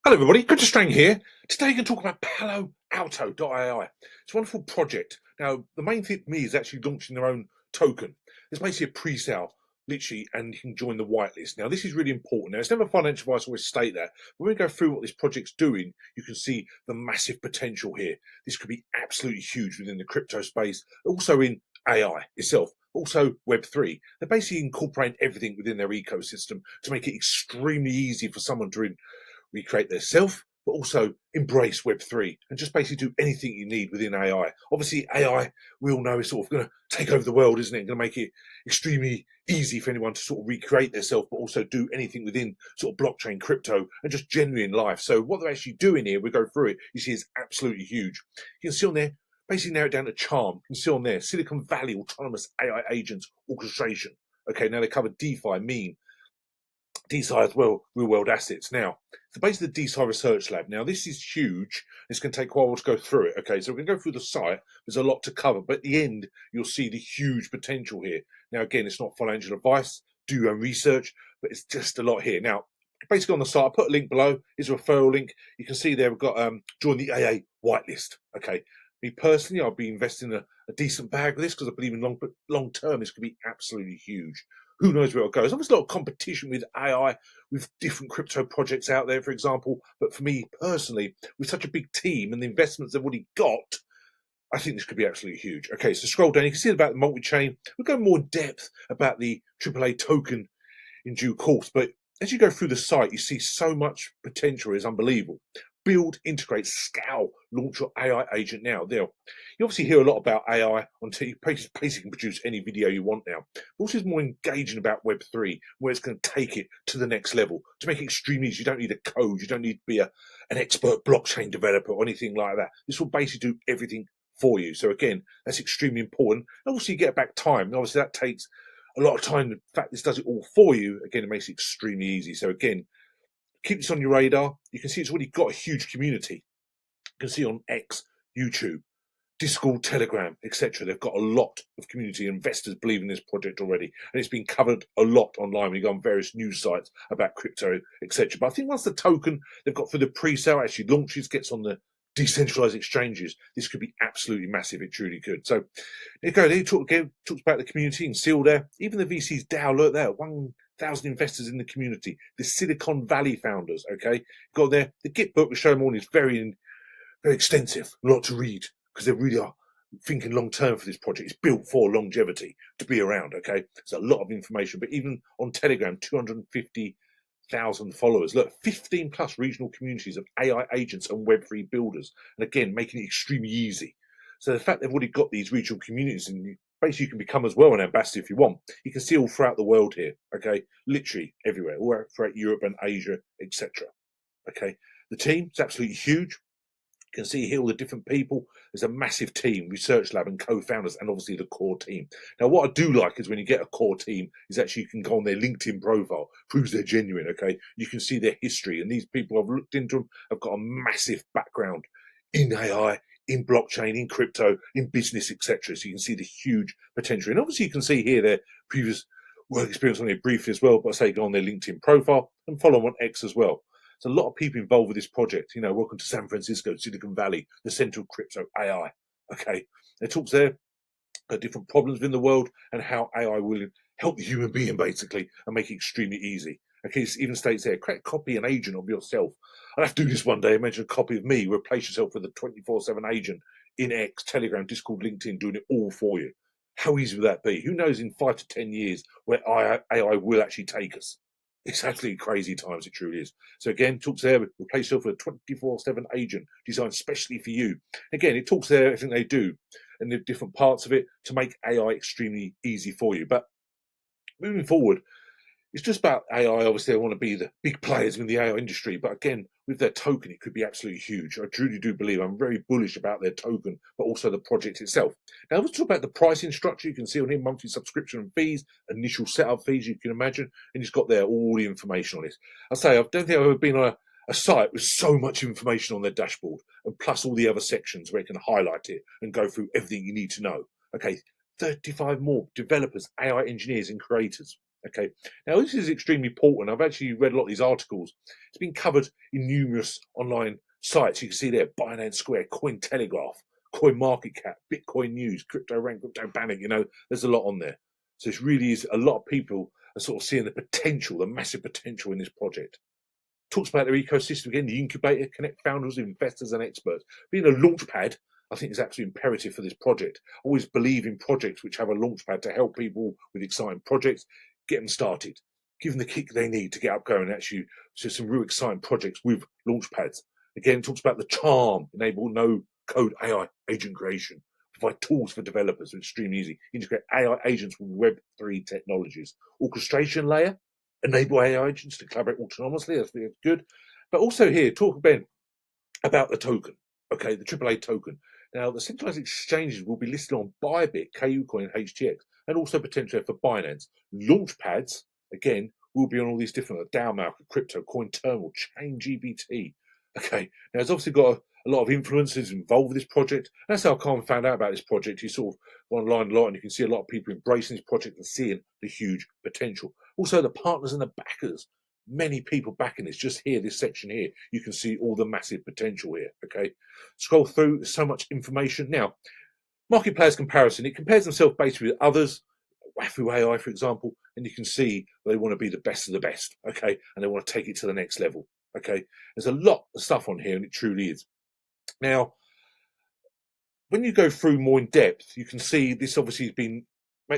Hello everybody, CryptoStrang here. Today we're going to talk about PaloAlto.ai. It's a wonderful project. Now, the main thing for me is actually launching their own token. It's basically a pre-sale, literally, and you can join the whitelist. Now, this is really important. Now, it's never financial advice, I always state that. But when we go through what this project's doing, you can see the massive potential here. This could be absolutely huge within the crypto space, also in AI itself, also Web3. They're basically incorporating everything within their ecosystem to make it extremely easy for someone to recreate their self, but also embrace Web3 and just basically do anything you need within AI. Obviously, AI, we all know, is sort of going to take over the world, isn't it? Going to make it extremely easy for anyone to sort of recreate themselves, but also do anything within sort of blockchain, crypto, and just generally in life. So what they're actually doing here, we go through it, you see is absolutely huge. You can see on there, basically narrow it down to CHARM. You can see on there, Silicon Valley Autonomous AI Agents Orchestration. Okay, now they cover DeFi, meme, DeSci as well, real world assets. Now, so basically the DeSci Research Lab. Now, this is huge. It's going to take a while to go through it. Okay, so we're going to go through the site. There's a lot to cover, but at the end, you'll see the huge potential here. Now, again, it's not financial advice. Do your own research, but it's just a lot here. Now, basically on the site, I'll put a link below. Is a referral link. You can see there we've got join the AA whitelist. Okay. Me personally, I'll be investing a decent bag of this because I believe in long term this could be absolutely huge. Who knows where it'll go? There's obviously a lot of competition with AI, with different crypto projects out there, for example. But for me personally, with such a big team and the investments they've already got, I think this could be absolutely huge. Okay, so scroll down. You can see about the multi-chain. We'll go more in depth about the AAA token in due course. But as you go through the site, you see so much potential is unbelievable. Build, integrate, scale, launch your AI agent now. There, you obviously hear a lot about AI until you basically can produce any video you want now. But also, is more engaging about Web3, where it's going to take it to the next level to make it extremely easy. You don't need a code, you don't need to be an expert blockchain developer or anything like that. This will basically do everything for you. So again, that's extremely important. And also, you get back time. Obviously, that takes a lot of time. The fact this does it all for you, again, it makes it extremely easy. So again, keep this on your radar. You can see it's already got a huge community. You can see on X, YouTube, Discord, Telegram, etc. They've got a lot of community investors believe in this project already, and it's been covered a lot online when you go on various news sites about crypto, etc. But I think once the token they've got for the pre-sale actually launches, gets on the decentralized exchanges, this could be absolutely massive. It truly could. So there you go. They talks about the community and see all there. Even the VCs DAO, look there, 1,000 investors in the community. The Silicon Valley founders, okay, got there. The Git book, we show them all, is very extensive, a lot to read because they really are thinking long term for this project. It's built for longevity to be around. Okay, it's a lot of information. But even on Telegram, 250,000 followers. Look, 15 plus regional communities of AI agents and Web3 builders, and again, making it extremely easy. So the fact they've already got these regional communities, and basically you can become as well an ambassador if you want. You can see all throughout the world here. Okay, literally everywhere, all throughout Europe and Asia, etc. Okay, the team is absolutely huge. You can see here all the different people. There's a massive team, research lab and co-founders, and obviously the core team. Now, what I do like is when you get a core team, is actually you can go on their LinkedIn profile, proves they're genuine, okay? You can see their history, and these people, I've looked into them, have got a massive background in AI, in blockchain, in crypto, in business, etc. So you can see the huge potential. And obviously you can see here their previous work experience on their briefly as well, but I say go on their LinkedIn profile and follow them on X as well. There's a lot of people involved with this project. You know, welcome to San Francisco, Silicon Valley, the central crypto AI. Okay, it talks there about different problems in the world and how AI will help the human being basically and make it extremely easy. Okay, it even states there, create a copy, an agent of yourself. I'll have to do this one day. Imagine a copy of me, replace yourself with a 24/7 agent in X, Telegram, Discord, LinkedIn, doing it all for you. How easy would that be? Who knows in 5 to 10 years where AI will actually take us? It's absolutely crazy times, it truly is. So again, talks there, replace yourself with a 24/7 agent designed specially for you. Again, it talks there everything they do and the different parts of it to make AI extremely easy for you. But moving forward, it's just about AI. Obviously, they want to be the big players in the AI industry. But again, with their token, it could be absolutely huge. I truly do believe I'm very bullish about their token, but also the project itself. Now, let's talk about the pricing structure. You can see on here monthly subscription and fees, initial setup fees, you can imagine. And it's got there all the information on it. I say, I don't think I've ever been on a site with so much information on their dashboard, and plus all the other sections where you can highlight it and go through everything you need to know. Okay, 35 more developers, AI engineers, and creators. Okay, now this is extremely important. I've actually read a lot of these articles. It's been covered in numerous online sites. You can see there Binance Square, Cointelegraph, CoinMarketCap, Bitcoin News, CryptoRank, CryptoPanic. You know, there's a lot on there. So it really is a lot of people are sort of seeing the potential, the massive potential in this project. Talks about their ecosystem again, the incubator, connect founders, investors, and experts. Being a launch pad, I think is absolutely imperative for this project. I always believe in projects which have a launch pad to help people with exciting projects, get them started, give them the kick they need to get up going. Actually, so some real exciting projects with launch pads. Again, it talks about the charm, enable no code AI agent creation, provide tools for developers, extremely easy, integrate AI agents with Web3 technologies, orchestration layer, enable AI agents to collaborate autonomously. That's good. But also here, talk again about the token. Okay, the AAA token. Now, the centralized exchanges will be listed on Bybit, KuCoin, HTX, and also potentially for Binance. Launch pads, again, will be on all these different DAO market, crypto, coin terminal, chain GBT. Okay, now it's obviously got a lot of influencers involved with this project. That's how Khan found out about this project. He sort of go online a lot and you can see a lot of people embracing this project and seeing the huge potential. Also, the partners and the backers. Many people backing this. Just here, this section here, you can see all the massive potential here. Okay, scroll through. There's so much information. Now, market players comparison. It compares themselves basically with others. Wahoo AI, for example, and you can see they want to be the best of the best. Okay, and they want to take it to the next level. Okay, there's a lot of stuff on here, and it truly is. Now, when you go through more in depth, you can see this obviously has been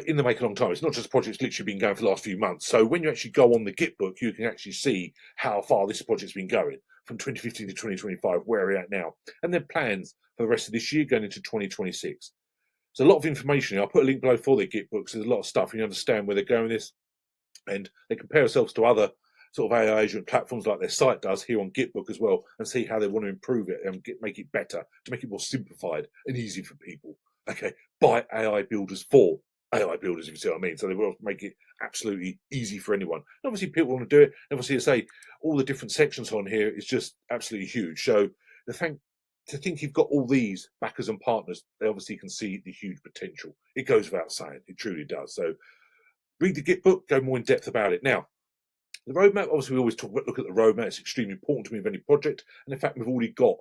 in the make a long time. It's not just a project, it's literally been going for the last few months. So when you actually go on the Git book, you can actually see how far this project's been going from 2015 to 2025, where we're at now, and their plans for the rest of this year going into 2026. There's a lot of information here. I'll put a link below for their Git books. There's a lot of stuff, and you understand where they're going with this. And they compare themselves to other sort of AI agent platforms like their site does here on Gitbook as well, and see how they want to improve it and make it better, to make it more simplified and easy for people. Okay, by AI builders for AI builders, if you see what I mean. So they will make it absolutely easy for anyone. And obviously, people want to do it. Obviously, I say all the different sections on here is just absolutely huge. So to think you've got all these backers and partners, they obviously can see the huge potential. It goes without saying, it truly does. So read the Git book, go more in depth about it. Now, the roadmap, obviously, we always look at the roadmap. It's extremely important to me with any project. And in fact, we've already got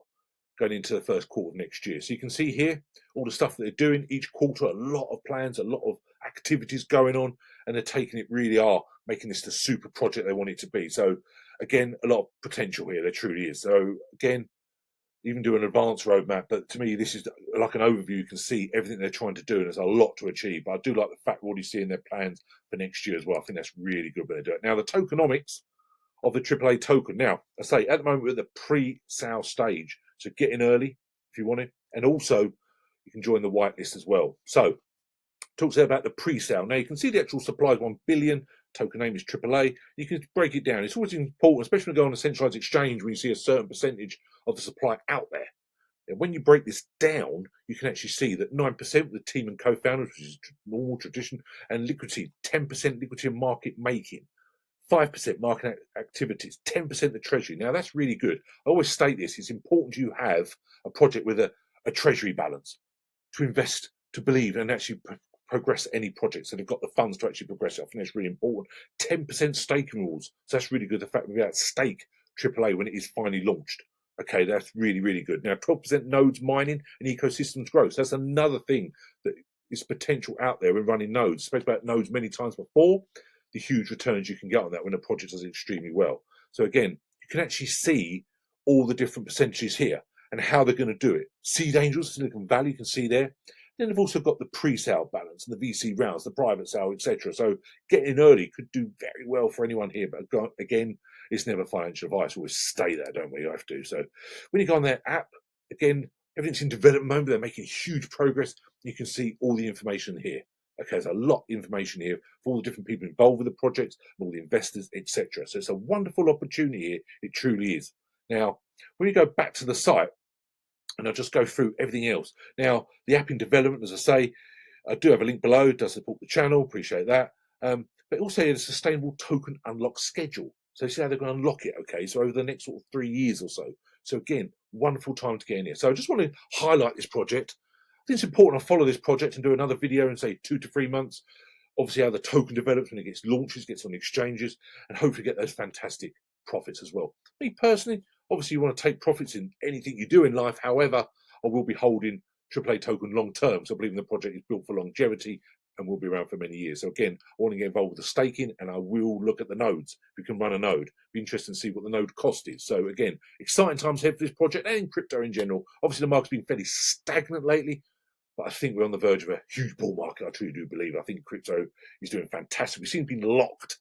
going into the first quarter of next year. So you can see here all the stuff that they're doing each quarter, a lot of plans, a lot of activities going on, and they're taking it, really are making this the super project they want it to be. So again, a lot of potential here. There truly is. So again, even do an advanced roadmap, but to me, this is like an overview. You can see everything they're trying to do, and there's a lot to achieve. But I do like the fact we're already seeing their plans for next year as well. I think that's really good when they do it. Now, the tokenomics of the AAA token. Now, I say at the moment we're at the pre-sale stage, so get in early if you want it, and also you can join the whitelist as well. So, talks there about the pre-sale. Now you can see the actual supply is 1 billion. Token name is AAA. You can break it down. It's always important, especially when you go on a centralized exchange, when you see a certain percentage of the supply out there. And when you break this down, you can actually see that 9% with the team and co-founders, which is normal tradition, and liquidity, 10% liquidity and market making. 5% market activities, 10% the treasury. Now that's really good. I always state this, it's important you have a project with a treasury balance to invest, to believe, and actually progress any project. So they've got the funds to actually progress it. I think that's really important. 10% staking rules. So that's really good. The fact that we're at stake AAA when it is finally launched. Okay, that's really, really good. Now, 12% nodes mining and ecosystems growth. So that's another thing that is potential out there when running nodes. Spoke about nodes many times before. The huge returns you can get on that when a project does extremely well. So again, you can actually see all the different percentages here and how they're going to do it. Seed angels, Silicon Valley, you can see there. Then they've also got the pre-sale balance and the VC rounds, the private sale, etc. So getting early could do very well for anyone here. But again, it's never financial advice. We always stay there, don't we? You have to. So when you go on their app, again, everything's in development mode. They're making huge progress. You can see all the information here. Okay, there's a lot of information here for all the different people involved with the projects, all the investors, etc. So it's a wonderful opportunity here. It truly is. Now, when you go back to the site, and I'll just go through everything else. Now, the app in development, as I say, I do have a link below. It does support the channel. Appreciate that. But also a sustainable token unlock schedule. So see how they're going to unlock it. Okay, so over the next sort of 3 years or so. So again, wonderful time to get in here. So I just want to highlight this project. I think it's important I follow this project and do another video in say 2 to 3 months obviously how the token develops when it gets launches, gets on exchanges, and hopefully get those fantastic profits as well. Me personally, obviously you want to take profits in anything you do in life. However, I will be holding AAA token long term. So I believe the project is built for longevity and will be around for many years. So again, I want to get involved with the staking, and I will look at the nodes. We can run a node. Be interested to see what the node cost is. So again, exciting times ahead for this project and in crypto in general. Obviously, the market's been fairly stagnant lately, but I think we're on the verge of a huge bull market. I truly do believe. I think crypto is doing fantastic. We seem to be locked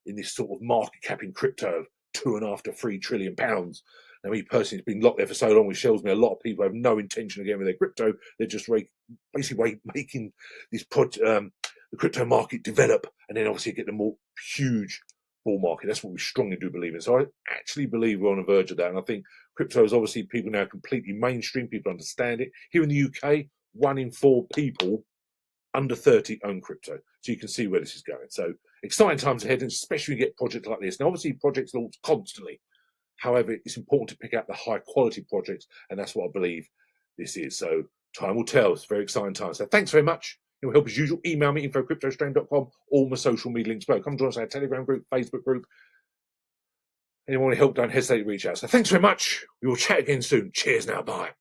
in this sort of market cap in crypto of £2.5 to £3 trillion. Now, me personally, it's been locked there for so long, which shows me a lot of people have no intention of getting with their crypto. They're just basically making this the crypto market develop, and then obviously get the more huge bull market. That's what we strongly do believe in. So I actually believe we're on the verge of that, and I think crypto is obviously people now completely mainstream. People understand it. Here in the UK, 1 in 4 people under 30 own crypto. So you can see where this is going. So exciting times ahead, and especially when you get projects like this. Now, obviously, projects launch constantly. However, it's important to pick out the high quality projects, and that's what I believe this is. So time will tell. It's very exciting times. So thanks very much. It will help as usual. Email me, info@CryptoStrang.com. All my social media links below. Come join us on our Telegram group, Facebook group. Anyone want to help, don't hesitate to reach out. So thanks very much. We will chat again soon. Cheers now. Bye.